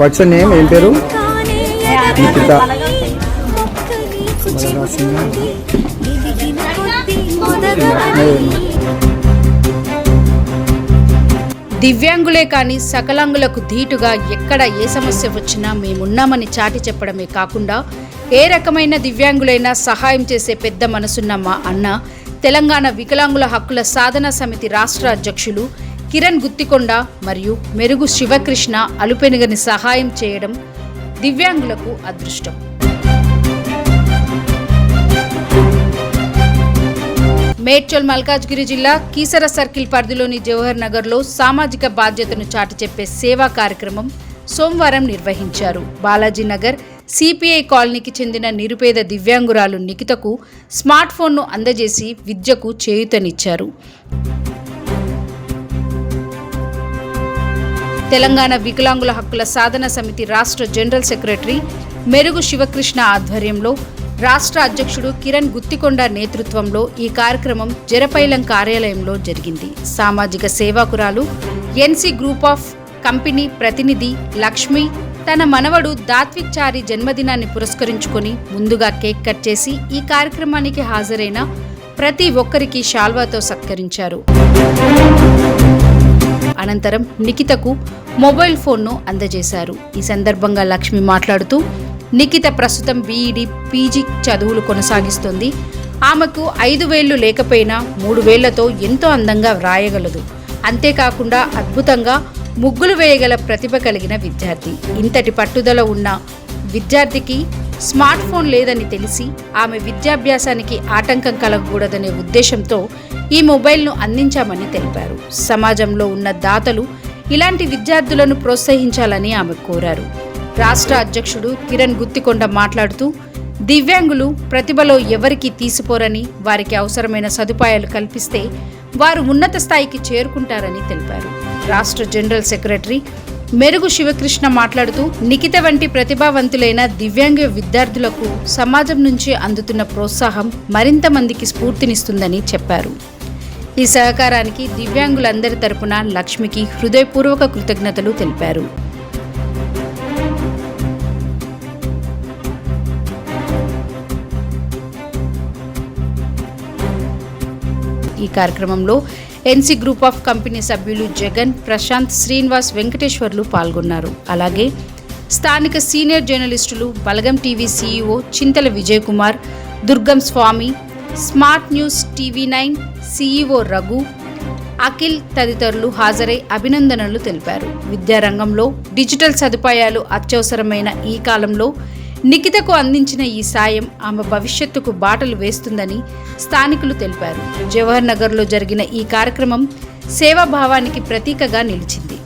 What's name ఏం పేరు? నిఖిత. దివ్యాంగులే కానీ సకలాంగులకు ధీటుగా ఎక్కడ ఏ సమస్య వచ్చినా మేమున్నామని చాటి చెప్పడమే కాకుండా ఏ రకమైన దివ్యాంగులైనా సహాయం చేసే పెద్ద మనసున్న మా అన్న తెలంగాణ వికలాంగుల హక్కుల సాధనా సమితి రాష్ట్ర అధ్యక్షులు కిరణ్ గుత్తికొండ మరియు మెరుగు శివకృష్ణ అలుపెనుగని సహాయం చేయడం దివ్యాంగులకు అదృష్టం. మేడ్చల్ మల్కాజ్గిరి జిల్లా కీసర సర్కిల్ పరిధిలోని జవహర్ నగర్లో సామాజిక బాధ్యతను చాటి చెప్పే సేవా కార్యక్రమం సోమవారం నిర్వహించారు. బాలాజీ నగర్ సిపిఐ కాలనీకి చెందిన నిరుపేద దివ్యాంగురాలు నిఖితకు స్మార్ట్ ఫోన్ను అందజేసి విద్యకు చేయూతనిచ్చారు. తెలంగాణ వికలాంగుల హక్కుల సాధన సమితి రాష్ట్ర జనరల్ సెక్రటరీ మెరుగు శివకృష్ణ ఆధ్వర్యంలో రాష్ట్ర అధ్యక్షుడు కిరణ్ గుత్తికొండ నేతృత్వంలో ఈ కార్యక్రమం జరపైలం కార్యాలయంలో జరిగింది. సామాజిక సేవాకురాలు ఎన్సీ గ్రూప్ ఆఫ్ కంపెనీ ప్రతినిధి లక్ష్మి తన మనవడు దాత్విక్ చారి జన్మదినాన్ని పురస్కరించుకొని ముందుగా కేక్ కట్ చేసి ఈ కార్యక్రమానికి హాజరైన ప్రతి ఒక్కరికి శాల్వాతో సత్కరించారు. అనంతరం నిఖితకు మొబైల్ ఫోన్ను అందజేశారు. ఈ సందర్భంగా లక్ష్మి మాట్లాడుతూ నిఖిత ప్రస్తుతం బీఈడీ పీజీ చదువులు కొనసాగిస్తుంది. ఆమెకు 5 వేళ్లు లేకపోయినా 3 వేళ్లతో ఎంతో అందంగా వ్రాయగలదు. అంతేకాకుండా అద్భుతంగా ముగ్గులు వేయగల ప్రతిభ కలిగిన విద్యార్థి. ఇంతటి పట్టుదల ఉన్న విద్యార్థికి స్మార్ట్ ఫోన్ లేదని తెలిసి ఆమె విద్యాభ్యాసానికి ఆటంకం కలగకూడదనే ఉద్దేశంతో ఈ మొబైల్ను అందించామని తెలిపారు. సమాజంలో ఉన్న దాతలు ఇలాంటి విద్యార్థులను ప్రోత్సహించాలని ఆమె కోరారు. రాష్ట్ర అధ్యక్షుడు కిరణ్ గుత్తికొండ మాట్లాడుతూ దివ్యాంగులు ప్రతిభలో ఎవరికీ తీసిపోరని, వారికి అవసరమైన సదుపాయాలు కల్పిస్తే వారు ఉన్నత స్థాయికి చేరుకుంటారని తెలిపారు. రాష్ట్ర జనరల్ సెక్రటరీ మెరుగు శివకృష్ణ మాట్లాడుతూ నిఖిత వంటి ప్రతిభావంతులైన దివ్యాంగ విద్యార్థులకు సమాజం నుంచి అందుతున్న ప్రోత్సాహం మరింత మందికి స్ఫూర్తినిస్తుందని చెప్పారు. ఈ సహకారానికి దివ్యాంగులందరి తరపున లక్ష్మికి హృదయపూర్వక కృతజ్ఞతలు తెలిపారు. ఈ కార్యక్రమంలో ఎన్సీ గ్రూప్ ఆఫ్ కంపెనీ సభ్యులు జగన్, ప్రశాంత్, శ్రీనివాస్, వెంకటేశ్వర్లు పాల్గొన్నారు. అలాగే స్థానిక సీనియర్ జర్నలిస్టులు Balagam TV CEO Chintala Vijay Kumar, Durgam Swamy, smart news TV nine CEO Raghu, Akhil తదితరులు హాజరై అభినందనలు తెలిపారు. విద్యారంగంలో డిజిటల్ సదుపాయాలు అత్యవసరమైన ఈ కాలంలో నిఖితకు అందించిన ఈ సాయం ఆమె భవిష్యత్తుకు బాటలు వేస్తుందని స్థానికులు తెలిపారు. జవహర్ నగర్లో జరిగిన ఈ కార్యక్రమం సేవాభావానికి ప్రతీకగా నిలిచింది.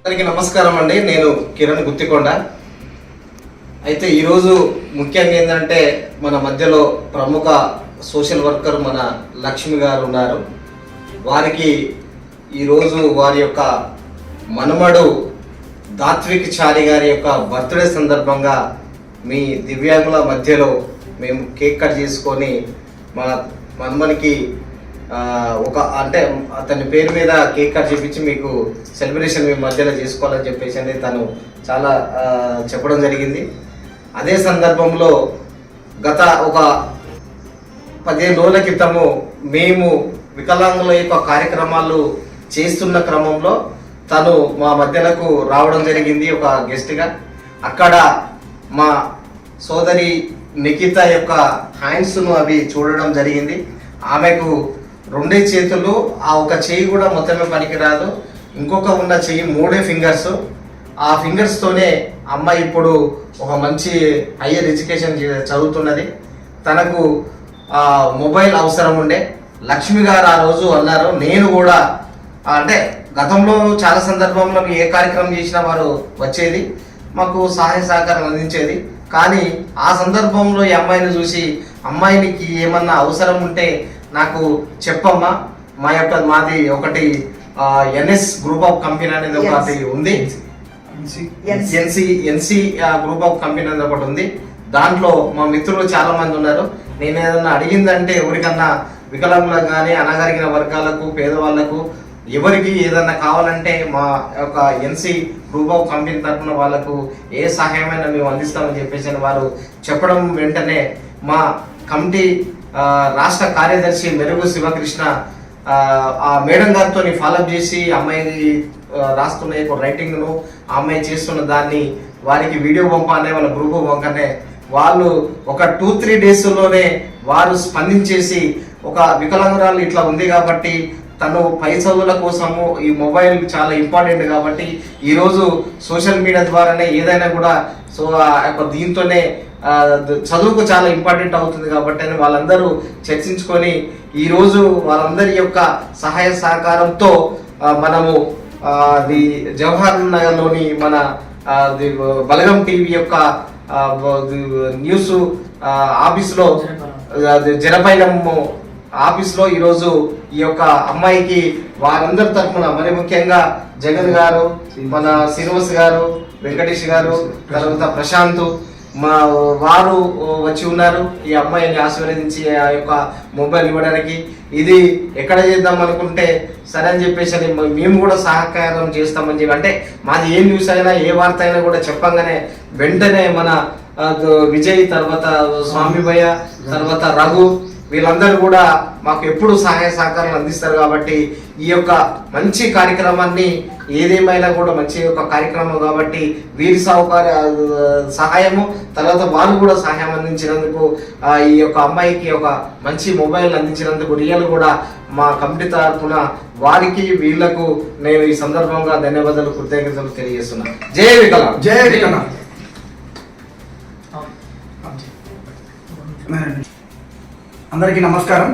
అందరికీ నమస్కారం అండి. నేను కిరణ్ గుత్తికొండ. అయితే ఈరోజు ముఖ్యంగా ఏంటంటే మన మధ్యలో ప్రముఖ సోషల్ వర్కర్ మన లక్ష్మి గారు ఉన్నారు. వారికి ఈరోజు వారి యొక్క మనమడు దాత్విక్ చారి గారి యొక్క బర్త్డే సందర్భంగా మీ దివ్యాంగుల మధ్యలో మేము కేక్ కట్ చేసుకొని మన మనమనికి ఒక అంటే అతని పేరు మీద కేక్ కట్ చేపించి మీకు సెలబ్రేషన్ మీ మధ్యలో చేసుకోవాలని చెప్పేసి అనేది తను చాలా చెప్పడం జరిగింది. అదే సందర్భంలో గత ఒక 15 రోజుల క్రితము మేము వికలాంగుల యొక్క కార్యక్రమాలు చేస్తున్న క్రమంలో తను మా మధ్యలకు రావడం జరిగింది ఒక గెస్ట్గా. అక్కడ మా సోదరి నిఖిత యొక్క హ్యాండ్స్ను అవి చూడడం జరిగింది. ఆమెకు 2 చేతులు, ఆ ఒక చెయ్యి కూడా మొత్తమే పనికిరాదు. ఇంకొక ఉన్న చెయ్యి 3 ఫింగర్స్. ఆ ఫింగర్స్తోనే అమ్మాయి ఇప్పుడు ఒక మంచి హయ్యర్ ఎడ్యుకేషన్ చదువుతున్నది. తనకు మొబైల్ అవసరం ఉండే. లక్ష్మి గారు ఆ రోజు అన్నారు, నేను కూడా అంటే గతంలో చాలా సందర్భంలో ఏ కార్యక్రమం చేసినా వారు వచ్చేది, మాకు సహాయ సహకారం అందించేది. కానీ ఆ సందర్భంలో ఈ అమ్మాయిని చూసి, అమ్మాయినికి ఏమన్నా అవసరం ఉంటే నాకు చెప్పమ్మా, మాది ఒకటి ఎన్ఎస్ గ్రూప్ ఆఫ్ కంపెనీ అనేది ఒకటి ఉంది, ఎన్సి గ్రూప్ ఆఫ్ కంపెనీ అనేది ఒకటి ఉంది. దాంట్లో మా మిత్రులు చాలా మంది ఉన్నారు. నేను ఏదైనా అడిగిందంటే ఎవరికన్నా వికలాంగులకు కానీ అనగారిన వర్గాలకు పేదవాళ్లకు ఎవరికి ఏదన్నా కావాలంటే మా యొక్క ఎన్సి గ్రూప్ ఆఫ్ కంపెనీ తరఫున వాళ్ళకు ఏ సహాయమైనా మేము అందిస్తామని చెప్పేసి వారు చెప్పడం వెంటనే మా కమిటీ రాష్ట్ర కార్యదర్శి మెరుగు శివకృష్ణ ఆ మేడం గారితో ఫాలోఅప్ చేసి అమ్మాయి రాస్తున్న రైటింగ్ను ఆ అమ్మాయి చేస్తున్న దాన్ని వారికి వీడియో పంపనే వాళ్ళ గ్రూప్ పంపనే వాళ్ళు ఒక 2-3 డేస్లోనే వారు స్పందించేసి ఒక వికలాంగురాలు ఇట్లా ఉంది కాబట్టి తను పై చదువుల కోసము ఈ మొబైల్ చాలా ఇంపార్టెంట్ కాబట్టి ఈరోజు సోషల్ మీడియా ద్వారానే ఏదైనా కూడా సో దీంతోనే చదువుకు చాలా ఇంపార్టెంట్ అవుతుంది కాబట్టి అని వాళ్ళందరూ చర్చించుకొని ఈరోజు వాళ్ళందరి యొక్క సహాయ సహకారంతో మనము ది జవహర్ నగర్లోని మన బలగం టీవీ యొక్క న్యూస్ ఆఫీస్లో జనపైలం ఆఫీస్లో ఈరోజు ఈ యొక్క అమ్మాయికి వారందరి తరఫున మరి ముఖ్యంగా జగన్ గారు, మన శ్రీనివాస్ గారు, వెంకటేష్ గారు, తర్వాత ప్రశాంత్ వారు వచ్చి ఉన్నారు ఈ అమ్మాయిని ఆశీర్వదించి ఆ యొక్క మొబైల్ ఇవ్వడానికి. ఇది ఎక్కడ చేద్దాం అనుకుంటే సరే అని చెప్పేసి మేము కూడా సహకారం చేస్తామని చెప్పి అంటే మాది ఏ న్యూస్ అయినా ఏ వార్త అయినా కూడా చెప్పంగానే వెంటనే మన విజయ్, తర్వాత స్వామిభయ్య, తర్వాత రఘు వీళ్ళందరూ కూడా మాకు ఎప్పుడు సహాయ సహకారాలు అందిస్తారు. కాబట్టి ఈ యొక్క మంచి కార్యక్రమాన్ని ఏదేమైనా కూడా మంచి యొక్క కార్యక్రమం కాబట్టి వీరి సహాయము తర్వాత వాళ్ళు కూడా సహాయం అందించినందుకు ఈ యొక్క అమ్మాయికి ఒక మంచి మొబైల్ అందించినందుకు రియల్ కూడా మా కమిటీ తరఫున వారికి వీళ్లకు నేను ఈ సందర్భంగా ధన్యవాదాలు కృతజ్ఞతలు తెలియజేస్తున్నా. జై వికలా, జై వికలా. అందరికీ నమస్కారం.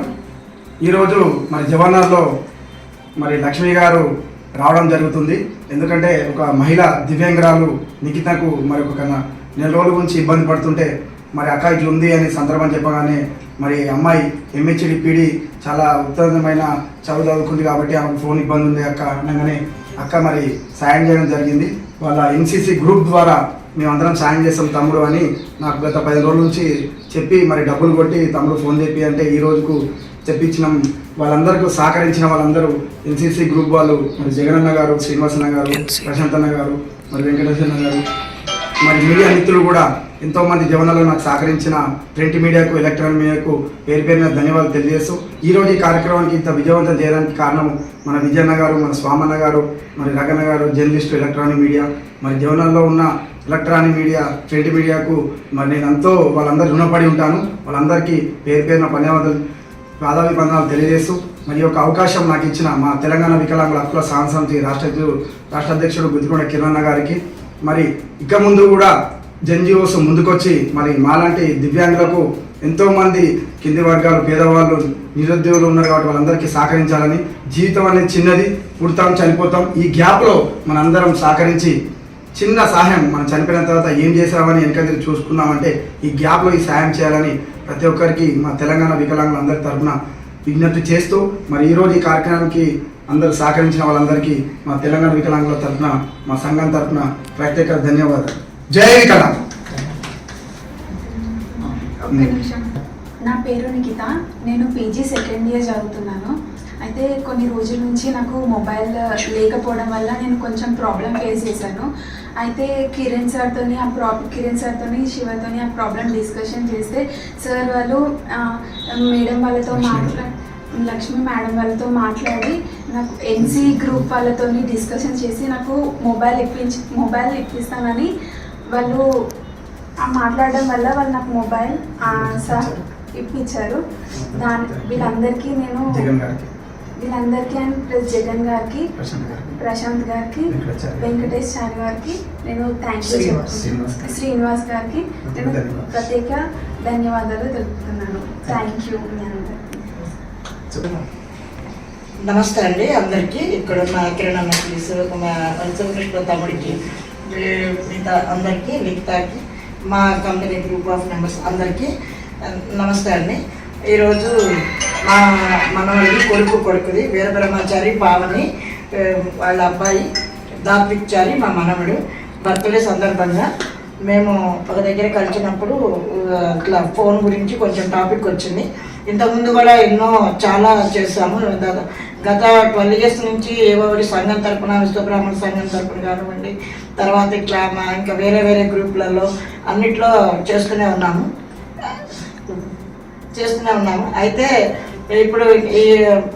ఈరోజు మరి జవహర్నగర్లో మరి లక్ష్మి గారు రావడం జరుగుతుంది. ఎందుకంటే ఒక మహిళ దివ్యాంగురాలు నిఖితకు మరి ఒక 4 రోజుల గురించి ఇబ్బంది పడుతుంటే మరి అక్క ఇట్లా ఉంది అని సందర్భం చెప్పగానే మరి అమ్మాయి ఎంహెచ్డి పీడి చాలా ఉత్తమమైన చదువుకుంది కాబట్టి ఆమెకు ఫోన్ ఇబ్బంది ఉంది అక్క అనగానే అక్క మరి సాయం చేయడం జరిగింది. వాళ్ళ ఎన్సిసి గ్రూప్ ద్వారా మేమందరం సాయం చేస్తాం తమ్ముడు అని నాకు గత 10 రోజుల నుంచి చెప్పి మరి డబ్బులు కొట్టి తమ్ముడు ఫోన్ చెప్పి అంటే ఈ రోజుకు తెప్పించినాం. వాళ్ళందరికీ సహకరించిన వాళ్ళందరూ ఎన్సిసి గ్రూప్ వాళ్ళు మరి జగనన్న గారు, శ్రీనివాసన్న గారు, ప్రశాంత్ అన్న గారు, మరి వెంకటేశ్వర గారు, మరి మీడియా మిత్రులు కూడా ఎంతోమంది జవనాల్లో నాకు సహకరించిన ప్రింట్ మీడియాకు, ఎలక్ట్రానిక్ మీడియాకు పేరు పేరున ధన్యవాదాలు తెలియజేస్తూ ఈరోజు ఈ కార్యక్రమానికి ఇంత విజయవంతం చేయడానికి కారణం మన విజయన్న గారు, మన స్వామన్న గారు, మరి రగన్న గారు, జర్నలిస్టు, ఎలక్ట్రానిక్ మీడియా, మరి జవనాల్లో ఉన్న ఎలక్ట్రానిక్ మీడియా, ప్రింట్ మీడియాకు మరి నేను ఎంతో వాళ్ళందరూ రుణపడి ఉంటాను. వాళ్ళందరికీ పేరు పేరున పాదాభివందనాలు తెలియజేస్తూ మరి యొక్క అవకాశం నాకు ఇచ్చిన మా తెలంగాణ వికలాంగుల హక్కుల సాధన సమితి రాష్ట్ర అధ్యక్షుడు గుత్తికొండ కిరణ్ గారికి మరి ఇక ముందు కూడా జన్జీఓస్ ముందుకొచ్చి మరి మాలాంటి దివ్యాంగులకు ఎంతోమంది కింది వర్గాలు, పేదవాళ్ళు, నిరుద్యోగులు ఉన్నారు కాబట్టి వాళ్ళందరికీ సహకరించాలని. జీవితం అనేది చిన్నది, పుడతాం చనిపోతాం. ఈ గ్యాప్లో మనందరం సహకరించి చిన్న సహాయం మనం చనిపోయిన తర్వాత ఏం చేసామని వెనక చూసుకున్నామంటే ఈ గ్యాప్లో ఈ సహాయం చేయాలని ప్రతి ఒక్కరికి మా తెలంగాణ వికలాంగులందరి తరఫున విజ్ఞప్తి చేస్తూ మరి ఈరోజు ఈ కార్యక్రమానికి అందరూ సహకరించిన వాళ్ళందరికీ మా తెలంగాణ వికలాంగుల తరఫున, మా సంఘం తరఫున ప్రత్యేక ధన్యవాదాలు. జై వికలాంగ్. ఒక్క నిమిషం. నా పేరు నిఖిత, నేను పీజీ సెకండ్ ఇయర్ చదువుతున్నాను. అయితే కొన్ని రోజుల నుంచి నాకు మొబైల్ లేకపోవడం వల్ల నేను కొంచెం ప్రాబ్లం ఫేస్ చేశాను. అయితే కిరణ్ సార్తో శివతో ఆ ప్రాబ్లం డిస్కషన్ చేస్తే సార్ వాళ్ళు మేడం వాళ్ళతో లక్ష్మి మేడం వాళ్ళతో మాట్లాడి నాకు ఎన్సీ గ్రూప్ వాళ్ళతో డిస్కషన్ చేసి నాకు మొబైల్ ఇప్పిస్తానని వాళ్ళు మాట్లాడడం వల్ల వాళ్ళు నాకు మొబైల్ ఇప్పించారు. వీళ్ళందరికీ అండ్ ప్లస్ జగన్ గారికి, ప్రశాంత్ గారికి, వెంకటేష్ చారి గారికి నేను థ్యాంక్ యూ చెప్తున్నాను. శ్రీనివాస్ గారికి నేను ప్రత్యేక ధన్యవాదాలు తెలుపుతున్నాను. థ్యాంక్ యూ మీ అందరికీ. నమస్తే అండి అందరికీ. ఇక్కడ ఉన్న కిరణ్ అన్న ప్లీజ్, మా శివకృష్ణ తమ్ముడికి, మిగతా అందరికీ, మిగతాకి, మా కంపెనీ గ్రూప్ ఆఫ్ మెంబర్స్ అందరికీ నమస్తే అండి. ఈరోజు మా మనవడిది కొడుకుది వీర బ్రహ్మచారి పావని వాళ్ళ అబ్బాయి దాపిచ్చారి మా మనవడు బర్త్డే సందర్భంగా మేము ఒక దగ్గర కలిసినప్పుడు ఇట్లా ఫోన్ గురించి కొంచెం టాపిక్ వచ్చింది. ఇంతకుముందు కూడా చాలా చేసాము. గత 12 years నుంచి ఏవో సంఘం తరపున విశ్వబ్రాహ్మణ సంఘం తరపున కానివ్వండి, తర్వాత ఇట్లా ఇంకా వేరే వేరే గ్రూపులలో అన్నిట్లో చేస్తూనే ఉన్నాము. అయితే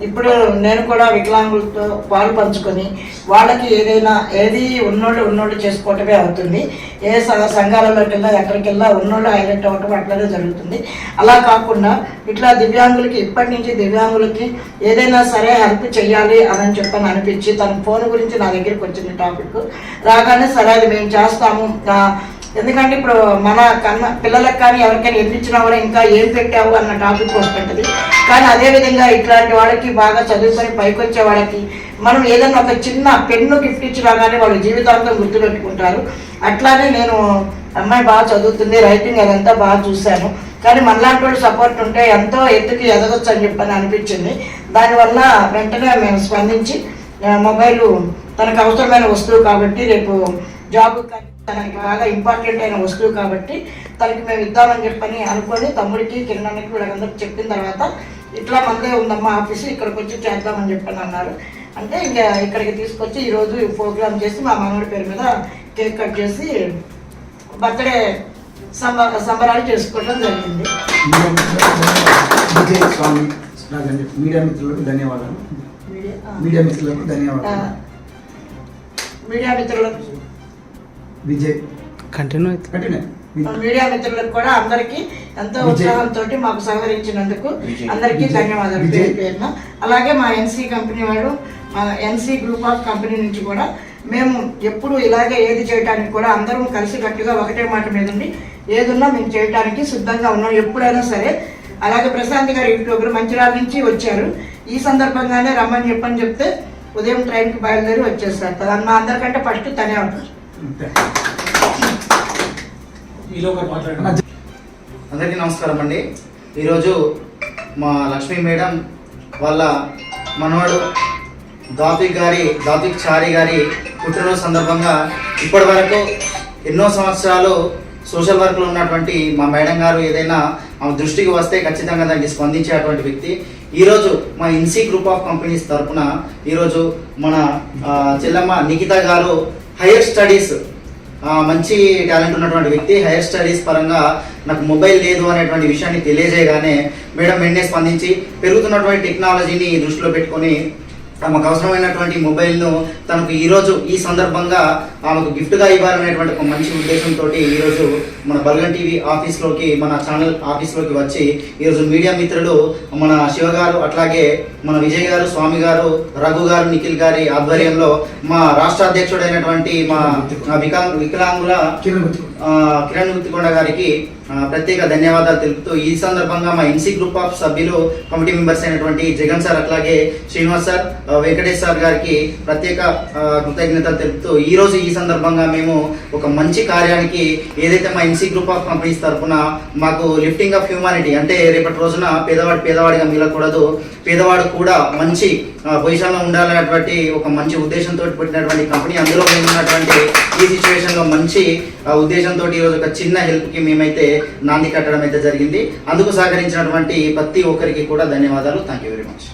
ఇప్పుడు నేను కూడా వికలాంగులతో పాలు పంచుకొని వాళ్ళకి ఏది ఉన్నోళ్ళు చేసుకోవటమే అవుతుంది. ఏ సంఘాలలోకి వెళ్ళా ఎక్కడికి వెళ్ళా ఉన్నోళ్ళు హైలైట్ అవ్వటం అట్లనే జరుగుతుంది. అలా కాకుండా ఇట్లా దివ్యాంగులకి ఇప్పటి నుంచి దివ్యాంగులకి ఏదైనా సరే హెల్ప్ చెయ్యాలి అని చెప్పని అనిపించి తన ఫోన్ గురించి నా దగ్గరికి వచ్చింది టాపిక్ రాగానే సరే అది మేము చేస్తాము. ఎందుకంటే ఇప్పుడు మన పిల్లలకు కానీ ఎవరికైనా ఎన్నిచ్చినా కూడా ఇంకా ఏం పెట్టావు అన్న టాపిక్ వస్తుంటుంది. కానీ అదేవిధంగా ఇట్లాంటి వాళ్ళకి బాగా చదువుకొని పైకి వచ్చే వాళ్ళకి మనం ఏదైనా ఒక చిన్న పెన్ను గిఫ్ట్ ఇచ్చినా కానీ వాళ్ళు జీవితాంతం గుర్తుపెట్టుకుంటారు. అట్లానే నేను అమ్మాయి బాగా చదువుతుంది, రైటింగ్ అదంతా బాగా చూశాను. కానీ మనలాంటి వాళ్ళు సపోర్ట్ ఉంటే ఎంతో ఎత్తుకి ఎదగొచ్చు అని చెప్పని అనిపించింది. దానివల్ల వెంటనే మేము స్పందించి మొబైల్ తనకు అవసరమైన వస్తువు కాబట్టి రేపు జాబ్ తనకి బాగా ఇంపార్టెంట్ అయిన వస్తువు కాబట్టి తనకి మేము ఇద్దామని చెప్పని అనుకొని తమ్ముడికి కిరణానికి వీళ్ళందరికీ చెప్పిన తర్వాత ఇట్లా మనదే ఉందమ్మా ఆఫీసు, ఇక్కడికి వచ్చి చేద్దామని చెప్పని అన్నారు. అంటే ఇంకా ఇక్కడికి తీసుకొచ్చి ఈరోజు ప్రోగ్రామ్ చేసి మా మనవడి పేరు మీద కేక్ కట్ చేసి బర్త్డే సంబరాలు చేసుకోవడం జరిగింది. మీడియా మిత్రులకు ధన్యవాదాలు. మీడియా మిత్రులకు విజయ్ కంటిన్యూ. మీడియా మిత్రులకు కూడా అందరికీ ఎంతో ఉత్సాహంతో మాకు సహకరించినందుకు అందరికీ ధన్యవాదాలు పేరున. అలాగే మా ఎన్సీ కంపెనీ వాడు, మా ఎన్సీ గ్రూప్ ఆఫ్ కంపెనీ నుంచి కూడా మేము ఎప్పుడు ఇలాగే ఏది చేయడానికి కూడా అందరం కలిసికట్టుగా ఒకటే మాట మీద ఉండి ఏదున్నా మేము చేయడానికి సిద్ధంగా ఉన్నాం ఎప్పుడైనా సరే. అలాగే ప్రశాంత్ గారు యూట్యూబర్ మంచిర్యాల నుంచి వచ్చారు. ఈ సందర్భంగానే రమ్మని చెప్పని చెప్తే ఉదయం ట్రైన్కి బయలుదేరి వచ్చేస్తారు. మా అందరికంటే ఫస్ట్ తనే ఉంటారు. అందరికీ నమస్కారం అండి. ఈరోజు మా లక్ష్మీ మేడం వాళ్ళ మనవాడు దాపిక్ చారి గారి పుట్టినరోజు సందర్భంగా ఇప్పటి వరకు ఎన్నో సంవత్సరాలు సోషల్ వర్క్లో ఉన్నటువంటి మా మేడం గారు ఏదైనా ఆమె దృష్టికి వస్తే ఖచ్చితంగా దానికి స్పందించేటువంటి వ్యక్తి. ఈరోజు మా ఎన్సీ గ్రూప్ ఆఫ్ కంపెనీస్ తరఫున ఈరోజు మన చెల్లమ్మ నిఖిత గారు హైయర్ స్టడీస్ మంచి టాలెంట్ ఉన్నటువంటి వ్యక్తి. హైయర్ స్టడీస్ పరంగా నాకు మొబైల్ లేదు అనేటువంటి విషయాన్ని తెలియజేయగానే మేడం వెంటనే స్పందించి పెరుగుతున్నటువంటి టెక్నాలజీని దృష్టిలో పెట్టుకొని తమకు అవసరమైనటువంటి మొబైల్ను తనకు ఈరోజు ఈ సందర్భంగా ఆమెకు గిఫ్ట్గా ఇవ్వాలనేటువంటి ఒక మంచి ఉద్దేశంతో ఈరోజు మన బల్గన్ టీవీ ఆఫీస్లోకి, మన ఛానల్ ఆఫీస్లోకి వచ్చి ఈరోజు మీడియా మిత్రులు మన శివ గారు, అట్లాగే మన విజయ్ గారు, స్వామి గారు, రఘు గారు, నిఖిల్ గారి ఆధ్వర్యంలో మా రాష్ట్ర అధ్యక్షుడైనటువంటి మా వికలాంగుల కిరణ్ గుత్తికొండ గారికి ప్రత్యేక ధన్యవాదాలు తెలుపుతూ ఈ సందర్భంగా మా ఎన్సీ గ్రూప్ ఆఫ్ సభ్యులు కమిటీ మెంబర్స్ అయినటువంటి జగన్ సార్, అట్లాగే శ్రీనివాస్ సార్, వెంకటేష్ సార్ గారికి ప్రత్యేక కృతజ్ఞతలు తెలుపుతూ ఈరోజు ఈ సందర్భంగా మేము ఒక మంచి కార్యానికి ఏదైతే మా ఎన్సీ గ్రూప్ ఆఫ్ కంపెనీస్ తరఫున మాకు లిఫ్టింగ్ ఆఫ్ హ్యూమానిటీ, అంటే రేపటి రోజున పేదవాడిగా మిగలకూడదు, పేదవాడు కూడా మంచి పొజిషన్లో ఉండాలనేటువంటి ఒక మంచి ఉద్దేశంతో పెట్టినటువంటి కంపెనీ. అందులో మేము ఉన్నటువంటి ఈ సిచ్యువేషన్లో మంచి ఉద్దేశంతో ఈరోజు ఒక చిన్న హెల్ప్కి మేమైతే నాంది కట్టడం అయితే జరిగింది. అందుకు సహకరించినటువంటి ప్రతి ఒక్కరికి కూడా ధన్యవాదాలు. Thank you very much.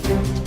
Thank you.